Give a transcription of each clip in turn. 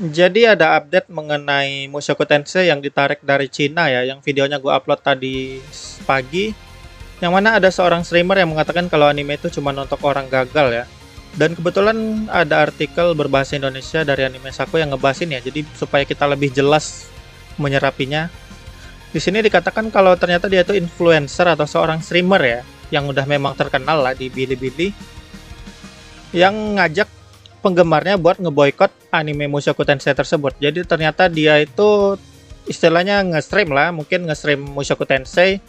Jadi ada update mengenai Mushoku Tensei yang ditarik dari Cina ya, yang videonya gue upload tadi pagi, yang mana ada seorang streamer yang mengatakan kalau anime itu cuma untuk orang gagal ya. Dan kebetulan ada artikel berbahasa Indonesia dari Anime Saku yang ngebahasin ya, jadi supaya kita lebih jelas menyerapinya. Di sini dikatakan kalau ternyata dia itu influencer atau seorang streamer ya, yang udah memang terkenal lah di Bilibili, yang ngajak penggemarnya buat ngeboikot anime Mushoku Tensei tersebut. Jadi ternyata dia itu istilahnya nge-stream lah, mungkin nge-stream Mushoku Tensei,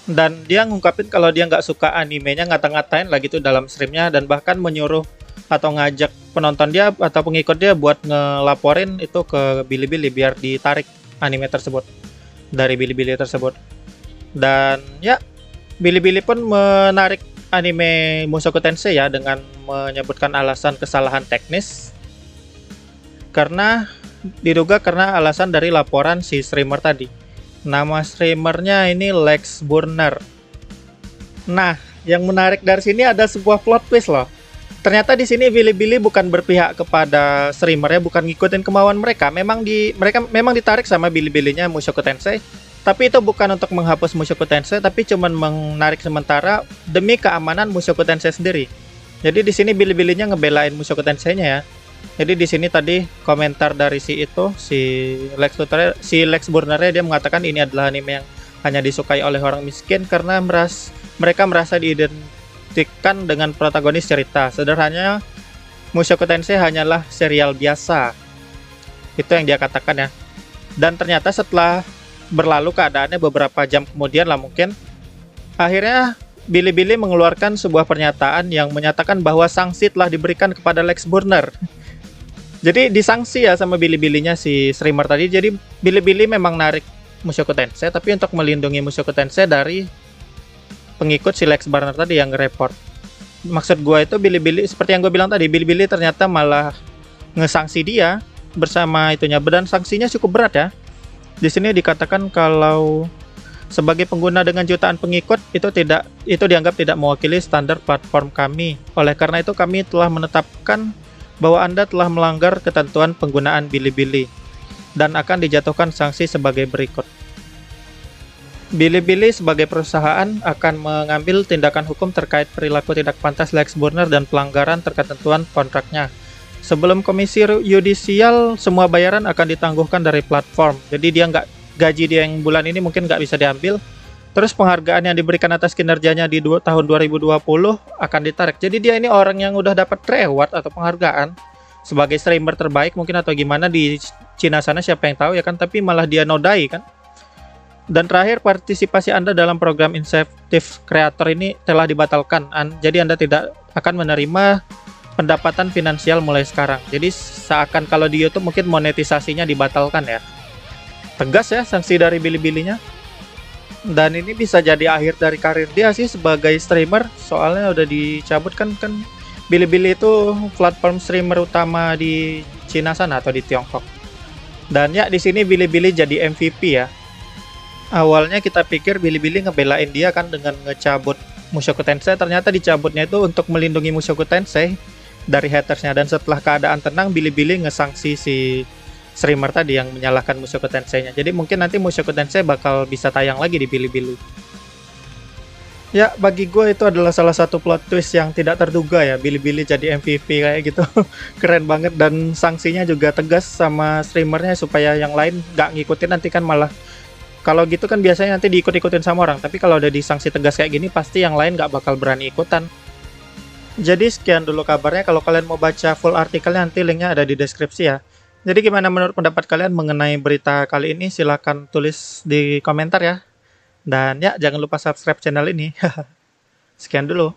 dan dia ngungkapin kalau dia nggak suka animenya, ngata-ngatain lah gitu dalam streamnya, dan bahkan menyuruh atau ngajak penonton dia atau pengikut dia buat ngelaporin itu ke Bilibili biar ditarik anime tersebut dari Bilibili tersebut. Dan ya, Bilibili pun menarik anime Mushoku Tensei ya dengan menyebutkan alasan kesalahan teknis karena diduga karena alasan dari laporan si streamer tadi. Nama streamernya ini Lex Burner. Nah, yang menarik dari sini ada sebuah plot twist loh. Ternyata di sini Bilibili bukan berpihak kepada streamernya, bukan ngikutin kemauan mereka. Mereka memang ditarik sama Bilibilinya Mushoku Tensei, tapi itu bukan untuk menghapus Mushoku Tensei, tapi cuman menarik sementara demi keamanan Mushoku Tensei sendiri. Jadi di sini Bilibilinya ngebelain Mushoku Tensei-nya ya. Jadi di sini tadi komentar dari si Lex Burner, dia mengatakan ini adalah anime yang hanya disukai oleh orang miskin karena mereka merasa diidentikan dengan protagonis cerita. Sederhananya, Mushoku Tensei hanyalah serial biasa. Itu yang dia katakan ya. Dan ternyata setelah berlalu keadaannya beberapa jam kemudian lah mungkin, akhirnya Bilibili mengeluarkan sebuah pernyataan yang menyatakan bahwa sanksi telah diberikan kepada Lex Burner. Jadi disangsi ya sama Bilibilinya si streamer tadi. Jadi Bilibili memang narik Mushoku Tensei, tapi untuk melindungi Mushoku Tensei dari pengikut si Lex Burner tadi yang nge-report. Maksud gue itu Bilibili, seperti yang gue bilang tadi, Bilibili ternyata malah ngesangsi dia bersama itunya, dan sanksinya cukup berat ya. Di sini dikatakan kalau sebagai pengguna dengan jutaan pengikut itu dianggap tidak mewakili standar platform kami. Oleh karena itu kami telah menetapkan bahwa Anda telah melanggar ketentuan penggunaan Bilibili dan akan dijatuhkan sanksi sebagai berikut. Bilibili sebagai perusahaan akan mengambil tindakan hukum terkait perilaku tidak pantas Lex Burner dan pelanggaran terkait ketentuan kontraknya. Sebelum komisi yudisial, semua bayaran akan ditangguhkan dari platform. Jadi gaji dia yang bulan ini mungkin nggak bisa diambil. Terus penghargaan yang diberikan atas kinerjanya di tahun 2020 akan ditarik. Jadi dia ini orang yang udah dapat reward atau penghargaan sebagai streamer terbaik mungkin atau gimana di Cina sana, siapa yang tahu ya kan. Tapi malah dia nodai kan. Dan terakhir, partisipasi Anda dalam program insentif kreator ini telah dibatalkan. Jadi Anda tidak akan menerima pendapatan finansial mulai sekarang. Jadi seakan kalau di YouTube mungkin monetisasinya dibatalkan ya. Tegas ya sanksi dari Bilibilinya. Dan ini bisa jadi akhir dari karir dia sih sebagai streamer, soalnya udah dicabut kan Bilibili itu platform streamer utama di Cina sana atau di Tiongkok. Dan ya di sini Bilibili jadi MVP ya. Awalnya kita pikir Bilibili ngebelain dia kan dengan ngecabut Mushoku Tensei, ternyata dicabutnya itu untuk melindungi Mushoku Tensei dari hatersnya. Dan setelah keadaan tenang, Bilibili ngesangsi si streamer tadi yang menyalahkan Mushoku Tensei-nya. Jadi mungkin nanti Mushoku Tensei bakal bisa tayang lagi di Bilibili. Ya, bagi gue itu adalah salah satu plot twist yang tidak terduga ya, Bilibili jadi MVP kayak gitu. Keren banget, dan sanksinya juga tegas sama streamernya supaya yang lain nggak ngikutin, nanti kan malah kalau gitu kan biasanya nanti diikut-ikutin sama orang. Tapi kalau udah disanksi tegas kayak gini, pasti yang lain nggak bakal berani ikutan. Jadi sekian dulu kabarnya. Kalau kalian mau baca full artikelnya, nanti linknya ada di deskripsi ya. Jadi gimana menurut pendapat kalian mengenai berita kali ini? Silahkan tulis di komentar ya. Dan ya, jangan lupa subscribe channel ini. Sekian dulu.